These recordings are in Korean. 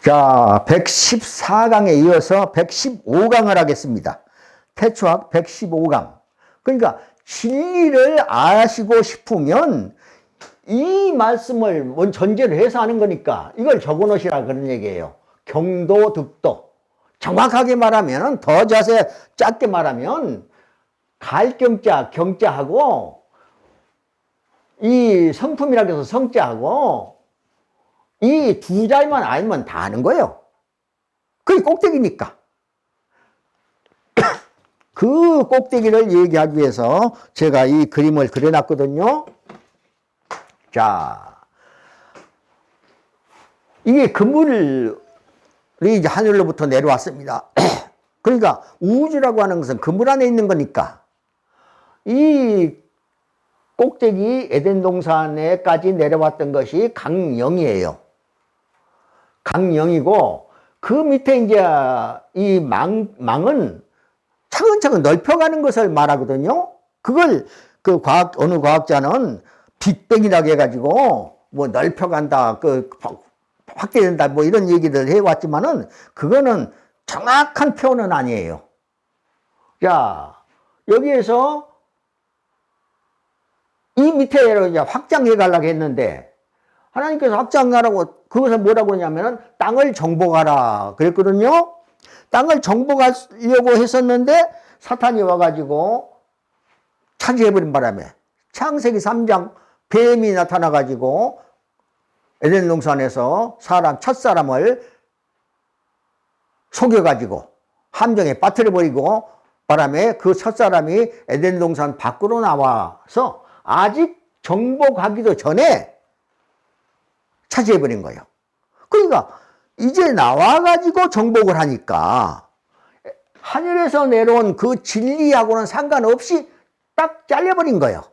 자, 114강에 이어서 115강을 하겠습니다. 태초학 115강. 그러니까 진리를 아시고 싶으면 이 말씀을 전제로 해서 하는 거니까 이걸 적어 놓으시라 그런 얘기예요. 경도, 득도. 정확하게 말하면, 더 자세히 짧게 말하면 갈경자, 경자하고 이 성품이라고 해서 성자하고 이 두 자리만 알면 다 아는 거예요. 그게 꼭대기니까. 그 꼭대기를 얘기하기 위해서 제가 이 그림을 그려놨거든요. 자, 이게 그물이 이제 하늘로부터 내려왔습니다. 그러니까 우주라고 하는 것은 그물 안에 있는 거니까 이 꼭대기 에덴 동산에까지 내려왔던 것이 강령이에요. 강령이고 그 밑에 이제 이 망은 차근차근 넓혀가는 것을 말하거든요. 그걸 그 어느 과학자는 빅뱅이라고 해가지고 뭐 넓혀간다, 확대된다, 뭐 이런 얘기를 해왔지만은 그거는 정확한 표현은 아니에요. 자, 여기에서 이 밑에 이제 확장해 가려고 했는데 하나님께서 확장하라고 그것을 뭐라고 하냐면은 땅을 정복하라 그랬거든요. 땅을 정복하려고 했었는데 사탄이 와가지고 차지해버린 바람에 창세기 3장 뱀이 나타나가지고 에덴 동산에서 첫사람을 속여가지고 함정에 빠뜨려버리고 바람에 그 첫사람이 에덴 동산 밖으로 나와서 아직 정복하기도 전에 차지해버린 거예요. 그러니까 이제 나와가지고 정복을 하니까 하늘에서 내려온 그 진리하고는 상관없이 딱 잘려버린 거예요.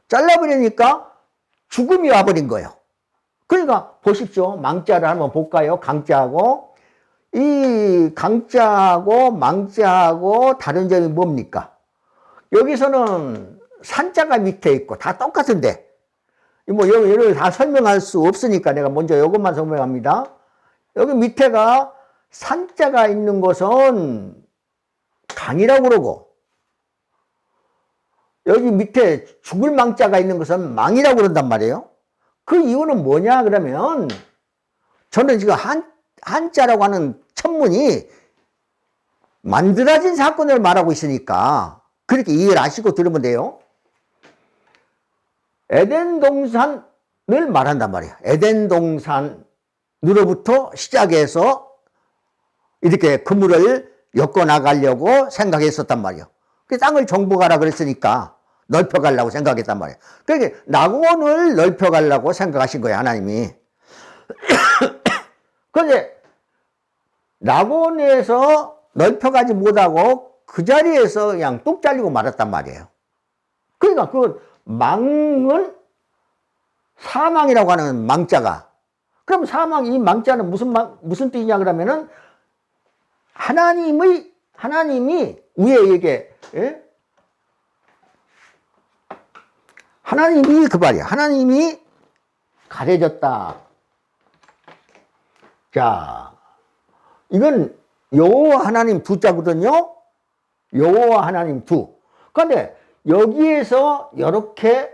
잘라버리니까 죽음이 와버린 거예요. 그러니까 보십시오. 망자를 한번 볼까요? 강자하고. 이 강자하고 망자하고 다른 점이 뭡니까? 여기서는 산자가 밑에 있고 다 똑같은데 뭐 이걸 다 설명할 수 없으니까 내가 먼저 이것만 설명합니다. 여기 밑에가 산자가 있는 곳은 강이라고 그러고 여기 밑에 죽을 망자가 있는 것은 망이라고 그런단 말이에요. 그 이유는 뭐냐 그러면 저는 지금 한자라고 하는 천문이 만들어진 사건을 말하고 있으니까 그렇게 이해를 하시고 들으면 돼요. 에덴 동산을 말한단 말이에요. 에덴 동산으로부터 시작해서 이렇게 그물을 엮어 나가려고 생각했었단 말이에요. 그 땅을 정복하라 그랬으니까 넓혀가려고 생각했단 말이에요. 그러니까 낙원을 넓혀가려고 생각하신 거예요, 하나님이. 그런데 낙원에서 넓혀가지 못하고 그 자리에서 그냥 뚝 잘리고 말았단 말이에요. 그러니까 그 망은 사망이라고 하는 망자가, 그럼 이 망자는 무슨 뜻이냐 그러면은 하나님이 위에 이게, 예? 하나님이 그 말이야. 하나님이 가려졌다. 자, 이건 여호와 하나님 두자거든요. 여호와 하나님 두. 그런데 여기에서 이렇게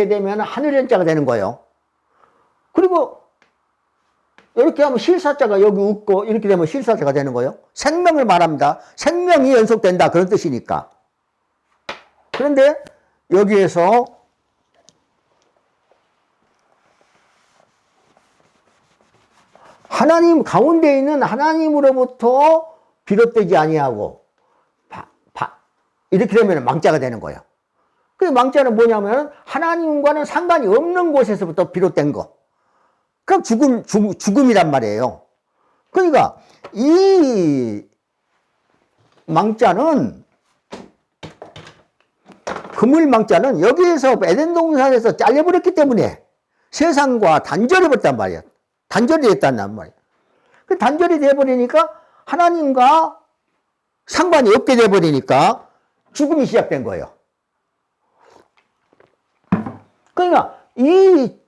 되면 하늘연자가 되는 거예요. 그리고 이렇게 하면 실사자가 여기 웃고 이렇게 되면 실사자가 되는 거예요. 생명을 말합니다. 생명이 연속된다 그런 뜻이니까. 그런데 여기에서 하나님 가운데 있는 하나님으로부터 비롯되지 아니하고 이렇게 되면 망자가 되는 거예요. 그 망자는 뭐냐면 하나님과는 상관이 없는 곳에서부터 비롯된 거. 그럼 죽음이란 말이에요. 그러니까 이 망자는, 그물 망자는 여기에서 에덴 동산에서 잘려버렸기 때문에 세상과 단절이 됐단 말이에요. 단절이 됐단 말이에요. 그 단절이 돼버리니까 하나님과 상관이 없게 돼버리니까 죽음이 시작된 거예요. 그러니까 이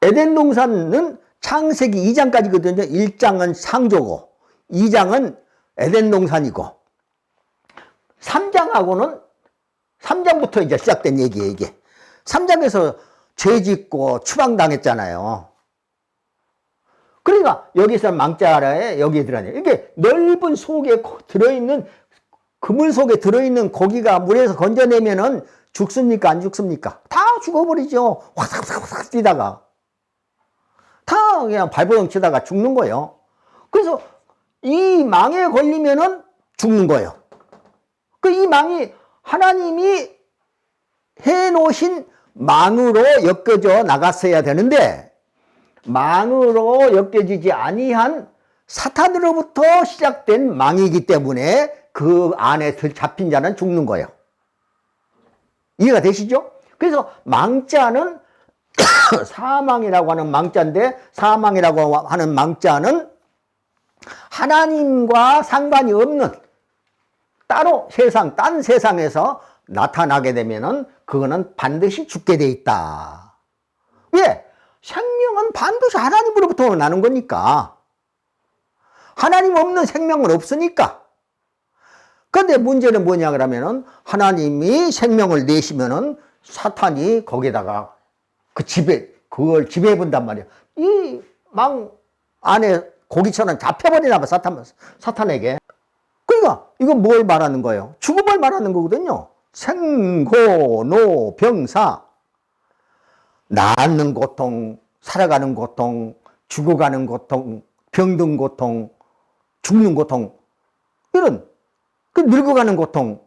에덴 동산은 창세기 2장까지거든요. 1장은 창조고 2장은 에덴 동산이고 3장부터 이제 시작된 얘기예요, 이게. 3장에서 죄 짓고 추방당했잖아요. 그러니까 여기서 망자라에 여기에 들어가요. 이게 넓은 속에 들어있는, 그물 속에 들어있는 고기가 물에서 건져내면은 죽습니까? 안 죽습니까? 다 죽어버리죠. 화삭화삭 뛰다가. 다 그냥 발버둥 치다가 죽는 거예요. 그래서 이 망에 걸리면은 죽는 거예요. 그 이 망이 하나님이 해놓으신 망으로 엮여져 나갔어야 되는데, 망으로 엮여지지 아니한 사탄으로부터 시작된 망이기 때문에 그 안에 잡힌 자는 죽는 거예요. 이해가 되시죠? 그래서 망자는 사망이라고 하는 망자인데, 사망이라고 하는 망자는 하나님과 상관이 없는 따로 딴 세상에서 나타나게 되면은 그거는 반드시 죽게 돼 있다. 왜? 생명은 반드시 하나님으로부터 나는 거니까. 하나님 없는 생명은 없으니까. 그런데 문제는 뭐냐 그러면은 하나님이 생명을 내시면은 사탄이 거기다가 그걸 지배해 본단 말이야. 이 망 안에 고기처럼 잡혀버리나 봐, 사탄에게. 그러니까 이건 뭘 말하는 거예요? 죽음을 말하는 거거든요. 생고노 병사. 낳는 고통, 살아가는 고통, 죽어가는 고통, 병든 고통, 죽는 고통, 이런 그 늙어가는 고통,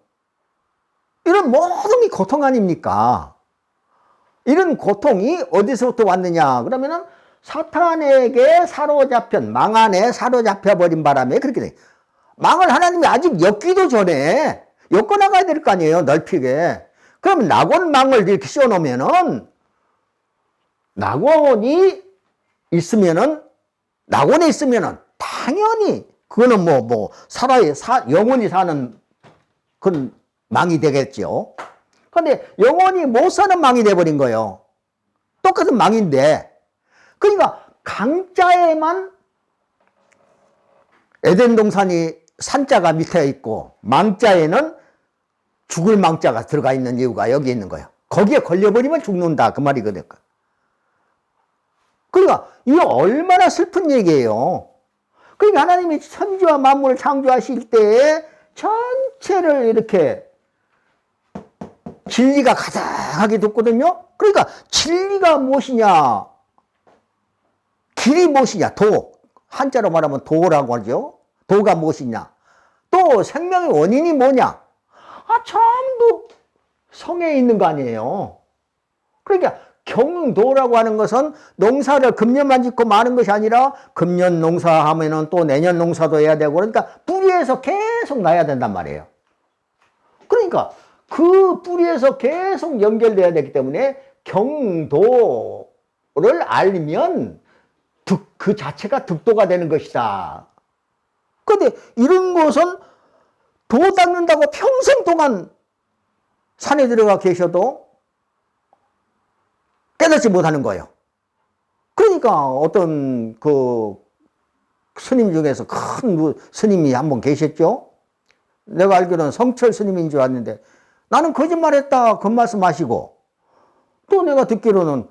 이런 모든 게 고통 아닙니까? 이런 고통이 어디서부터 왔느냐 그러면은 사탄에게 망 안에 사로잡혀 버린 바람에 그렇게 돼. 망을 하나님이 아직 엮기도 전에 엮어 나가야 될 거 아니에요, 넓히게. 그럼 낙원망을 이렇게 씌워 놓으면은 낙원에 있으면은 당연히 그거는 영원히 사는 그런 망이 되겠죠. 그런데 영원히 못 사는 망이 돼버린 거예요. 똑같은 망인데. 그러니까 강자에만 에덴 동산이 산자가 밑에 있고 망자에는 죽을 망자가 들어가 있는 이유가 여기 있는 거예요. 거기에 걸려버리면 죽는다, 그 말이거든요. 그러니까 이게 얼마나 슬픈 얘기예요. 그러니까 하나님이 천지와 만물을 창조하실 때에 전체를 이렇게 진리가 가득하게 뒀거든요. 그러니까 진리가 무엇이냐, 길이 무엇이냐, 한자로 말하면 도라고 하죠. 도가 무엇이냐, 또 생명의 원인이 뭐냐, 전부 성에 있는 거 아니에요. 그러니까 경도라고 하는 것은 농사를 금년만 짓고 마는 것이 아니라 금년 농사하면은 또 내년 농사도 해야 되고, 그러니까 뿌리에서 계속 나야 된단 말이에요. 그러니까 그 뿌리에서 계속 연결돼야 되기 때문에 경도를 알면 그 자체가 득도가 되는 것이다. 그런데 이런 것은 도 닦는다고 평생 동안 산에 들어가 계셔도 깨닫지 못하는 거예요. 그러니까 어떤 그 스님 중에서 큰 스님이 한 분 계셨죠. 내가 알기로는 성철 스님인 줄 알았는데 나는 거짓말했다 그 말씀 하시고, 또 내가 듣기로는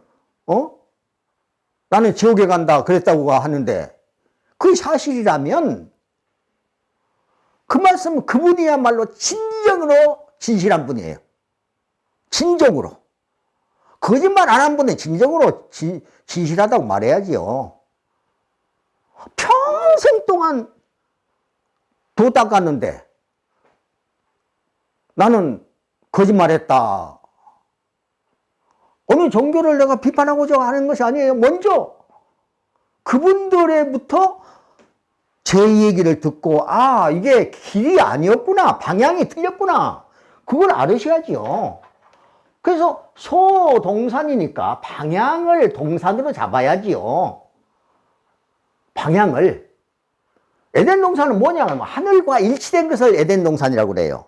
나는 지옥에 간다 그랬다고 하는데, 그 사실이라면 그 말씀은 그분이야말로 진정으로 진실한 분이에요. 진정으로. 거짓말 안 한 분은 진정으로 진실하다고 말해야지요. 평생 동안 도 닦았는데 나는 거짓말했다. 어느 종교를 내가 비판하고자 하는 것이 아니에요. 먼저 그분들의부터 제 얘기를 듣고 이게 길이 아니었구나, 방향이 틀렸구나, 그걸 알으셔야지요. 그래서 소동산이니까 방향을 동산으로 잡아야지요. 방향을. 에덴 동산은 뭐냐 하면 하늘과 일치된 것을 에덴 동산이라고 그래요.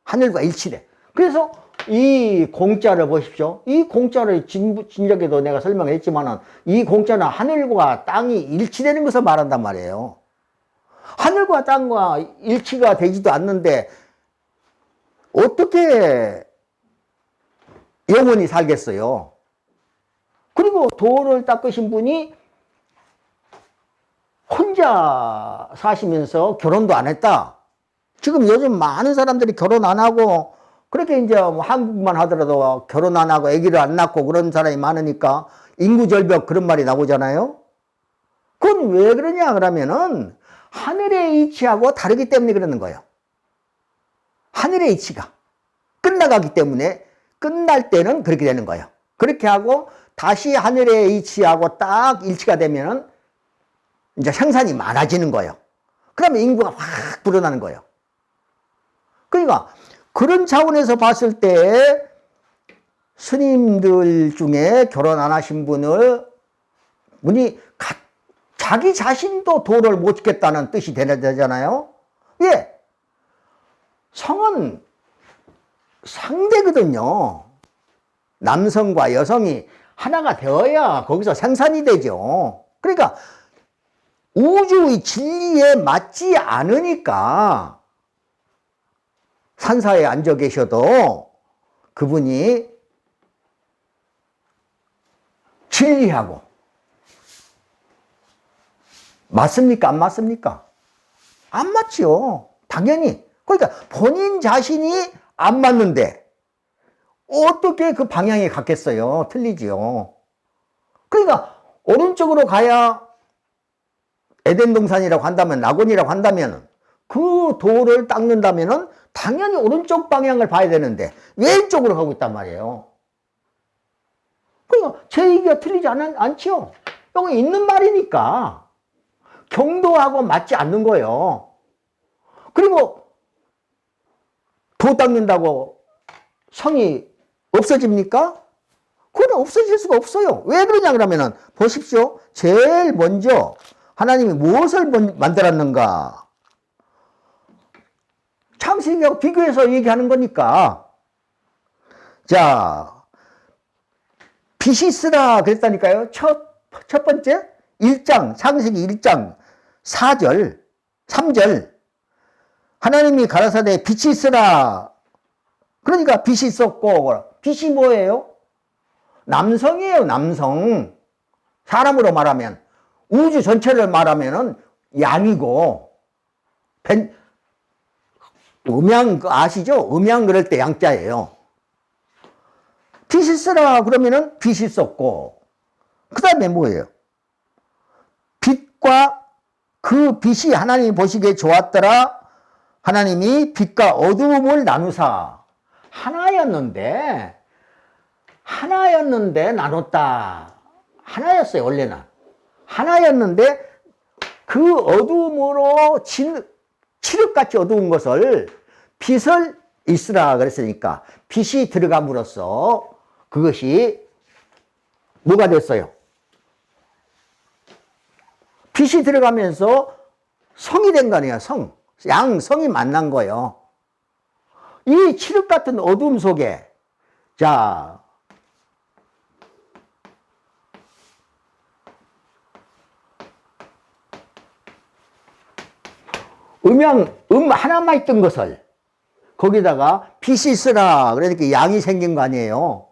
하늘과 일치돼. 그래서 이 공자를 보십시오. 이 공자를 진작에도 내가 설명했지만은 이 공자는 하늘과 땅이 일치되는 것을 말한단 말이에요. 하늘과 땅과 일치가 되지도 않는데 어떻게 영원히 살겠어요? 그리고 도를 닦으신 분이 혼자 사시면서 결혼도 안 했다. 지금 요즘 많은 사람들이 결혼 안 하고 그렇게 이제 뭐 한국만 하더라도 결혼 안 하고 아기를 안 낳고 그런 사람이 많으니까 인구절벽 그런 말이 나오잖아요. 그건 왜 그러냐 그러면은 하늘의 이치하고 다르기 때문에 그러는 거예요. 하늘의 이치가 끝나가기 때문에 끝날 때는 그렇게 되는 거예요. 그렇게 하고 다시 하늘의 이치하고 딱 일치가 되면은 이제 생산이 많아지는 거예요. 그러면 인구가 확 불어나는 거예요. 그러니까 그런 차원에서 봤을 때 스님들 중에 결혼 안 하신 분이 자기 자신도 도를 못 지켰다는 뜻이 되잖아요. 왜? 성은 상대거든요. 남성과 여성이 하나가 되어야 거기서 생산이 되죠. 그러니까 우주의 진리에 맞지 않으니까 산사에 앉아 계셔도 그분이 진리하고 맞습니까? 안 맞습니까? 안 맞죠. 당연히. 그러니까 본인 자신이 안 맞는데 어떻게 그 방향이 같겠어요? 틀리지요. 그러니까 오른쪽으로 가야 에덴 동산이라고 한다면, 낙원이라고 한다면 그 도를 닦는다면은 당연히 오른쪽 방향을 봐야 되는데 왼쪽으로 가고 있단 말이에요. 그러니까 제 얘기가 틀리지 않지요. 이거 있는 말이니까 경도하고 맞지 않는 거예요. 그리고 도 닦는다고 성이 없어집니까? 그건 없어질 수가 없어요. 왜 그러냐 그러면은 보십시오. 제일 먼저 하나님이 무엇을 만들었는가? 창세기하고 비교해서 얘기하는 거니까. 자, 빛이 있으라 그랬다니까요. 첫 번째 1장, 창세기 1장 4절, 3절. 하나님이 가라사대 빛이 있으라. 그러니까 빛이 있었고, 빛이 뭐예요? 남성이에요, 남성. 사람으로 말하면, 우주 전체를 말하면은 양이고, 음양 아시죠? 음양 그럴 때 양자예요. 빛이 있으라 그러면은 빛이 있었고, 그 다음에 뭐예요? 빛과 그 빛이 하나님이 보시기에 좋았더라. 하나님이 빛과 어두움을 나누사. 하나였는데 나눴다. 하나였어요, 원래는. 하나였는데 그 어두움으로 칠흑같이 어두운 것을 빛을 있으라 그랬으니까 빛이 들어감으로써 그것이 뭐가 됐어요? 빛이 들어가면서 성이 된 거 아니에요, 성. 양성이 만난 거예요. 이 칠흑 같은 어둠 속에, 자, 하나만 있던 것을 거기다가 빛이 있으라 그러니까 양이 생긴 거 아니에요.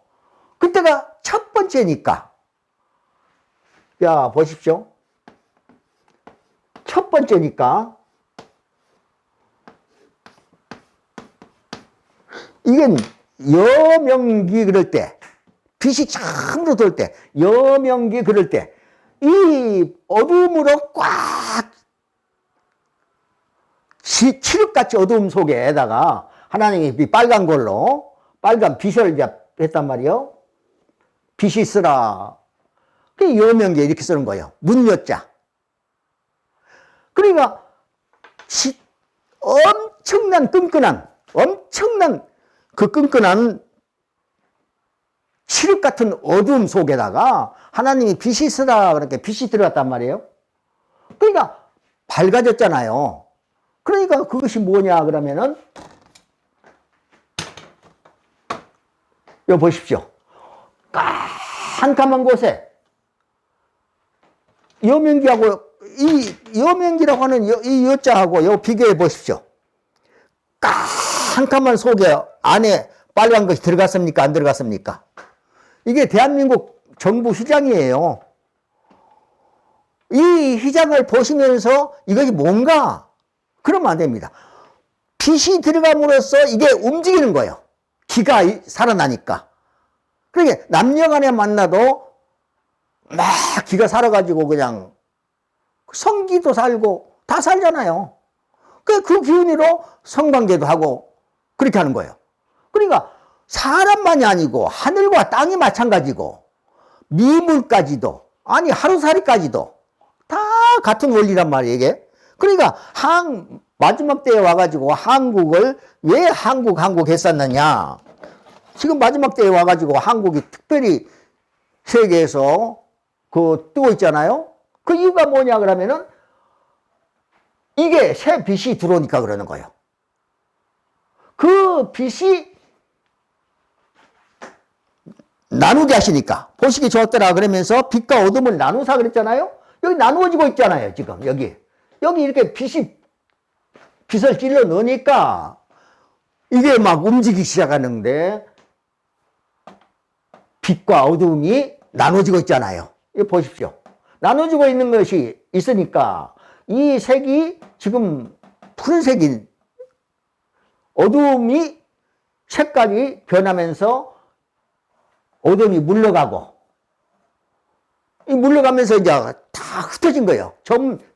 그때가 첫 번째니까. 자, 보십시오. 첫 번째니까 이건 여명기 그럴 때, 빛이 참으로 돌 때, 여명기 그럴 때 이 어둠으로 꽉 칠흑같이 어두움 속에다가 하나님이 빨간 걸로 빨간 빛을 했단 말이요. 빛이 있으라. 그 여명기에 이렇게 쓰는 거예요. 문여자. 그러니까 엄청난 그 끈끈한 칠흑 같은 어두움 속에다가 하나님이 빛이 있으라 그렇게 빛이 들어갔단 말이에요. 그러니까 밝아졌잖아요. 그러니까 그것이 뭐냐 그러면은 여기 보십시오. 깜깜한 곳에 여명기하고 이 여명기라고 하는 이 여자하고 요 비교해 보십시오. 깜깜한 속에 안에 빨간 것이 들어갔습니까? 안 들어갔습니까? 이게 대한민국 정부 휘장이에요. 이 휘장을 보시면서 이것이 뭔가? 그러면 안 됩니다. 빛이 들어감으로써 이게 움직이는 거예요. 기가 살아나니까. 그러니까 남녀 간에 만나도 막 기가 살아가지고 그냥 성기도 살고 다 살잖아요. 그 기운으로 성관계도 하고 그렇게 하는 거예요. 그러니까 사람만이 아니고 하늘과 땅이 마찬가지고 미물까지도 아니 하루살이까지도 다 같은 원리란 말이에요. 이게. 그러니까 마지막 때에 와가지고 한국을 왜 한국 했었느냐. 지금 마지막 때에 와가지고 한국이 특별히 세계에서 뜨고 있잖아요. 그 이유가 뭐냐 그러면은 이게 새 빛이 들어오니까 그러는 거예요. 그 빛이 나누게 하시니까 보시기 좋았더라 그러면서 빛과 어둠을 나누사 그랬잖아요. 여기 나누어지고 있잖아요. 지금 여기 이렇게 빛을 찔러 넣으니까 이게 막 움직이기 시작하는데 빛과 어둠이 나눠지고 있잖아요. 이거 보십시오. 나눠지고 있는 것이 있으니까 이 색이 지금 푸른색인 어둠이 색깔이 변하면서 어둠이 물러가고 이 물러가면서 이제 다 흩어진 거예요.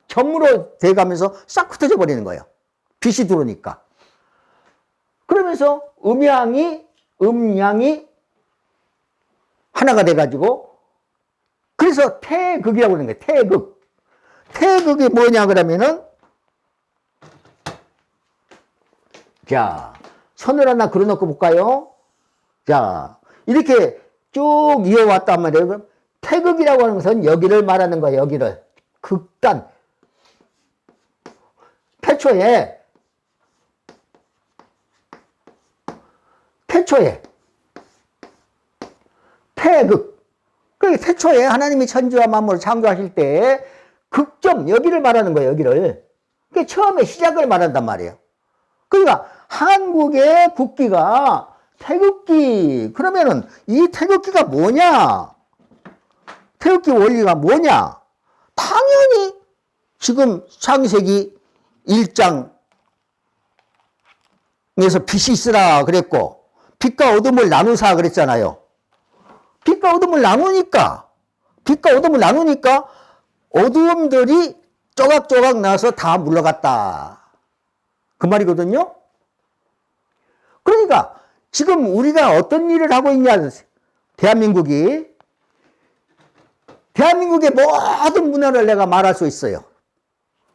점으로 돼가면서 싹 흩어져 버리는 거예요. 빛이 들어오니까. 그러면서 음양이 하나가 돼가지고 그래서 태극이라고 하는 거예요. 태극. 태극이 뭐냐 그러면은 자 선을 하나 그려놓고 볼까요? 자 이렇게 쭉 이어왔단 말이에요. 태극이라고 하는 것은 여기를 말하는 거예요. 여기를. 극단. 태초에 태극. 그 태초에 하나님이 천지와 만물을 창조하실 때 극점 여기를 말하는 거예요. 여기를. 그 처음에 시작을 말한단 말이에요. 그러니까 한국의 국기가 태극기. 그러면은 이 태극기가 뭐냐? 태극기 원리가 뭐냐? 당연히 지금 창세기 1장에서 빛이 있으라 그랬고 빛과 어둠을 나누사 그랬잖아요. 빛과 어둠을 나누니까 어두움들이 쪼각쪼각 나서 다 물러갔다. 그 말이거든요. 그러니까 지금 우리가 어떤 일을 하고 있냐. 대한민국의 모든 문화를 내가 말할 수 있어요.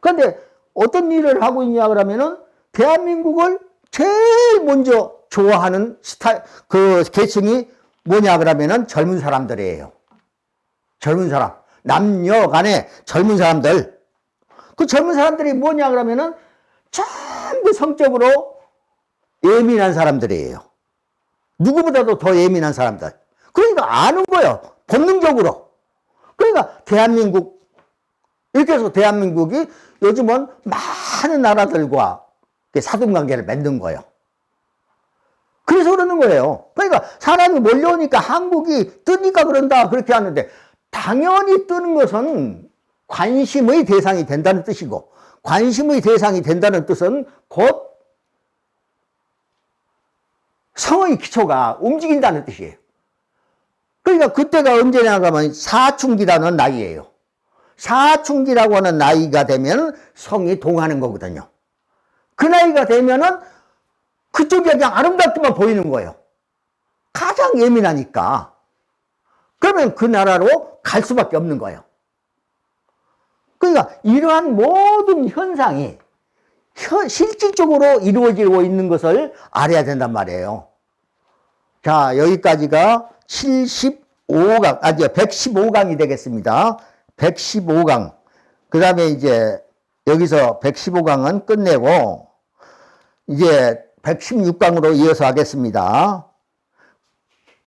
그런데 어떤 일을 하고 있냐 그러면은 대한민국을 제일 먼저 좋아하는 그 계층이 뭐냐 그러면은 젊은 사람들이에요. 젊은 사람. 남녀 간에 젊은 사람들. 그 젊은 사람들이 뭐냐 그러면은 전부 성적으로 예민한 사람들이에요. 누구보다도 더 예민한 사람들. 그러니까 아는 거예요. 본능적으로. 그러니까 이렇게 해서 대한민국이 요즘은 많은 나라들과 사돈관계를 맺는 거예요. 그래서 그러는 거예요. 그러니까 사람이 몰려오니까 한국이 뜨니까 그런다 그렇게 하는데 당연히 뜨는 것은 관심의 대상이 된다는 뜻이고 관심의 대상이 된다는 뜻은 곧 성의 기초가 움직인다는 뜻이에요. 그러니까 그때가 언제냐 하면 사춘기라는 나이예요. 사춘기라고 하는 나이가 되면 성이 동하는 거거든요. 그 나이가 되면은 그쪽이 그냥 아름답게만 보이는 거예요. 가장 예민하니까. 그러면 그 나라로 갈 수밖에 없는 거예요. 그러니까 이러한 모든 현상이 실질적으로 이루어지고 있는 것을 알아야 된단 말이에요. 자, 여기까지가 115강이 되겠습니다. 115강. 그 다음에 이제 여기서 115강은 끝내고 이제 116강으로 이어서 하겠습니다.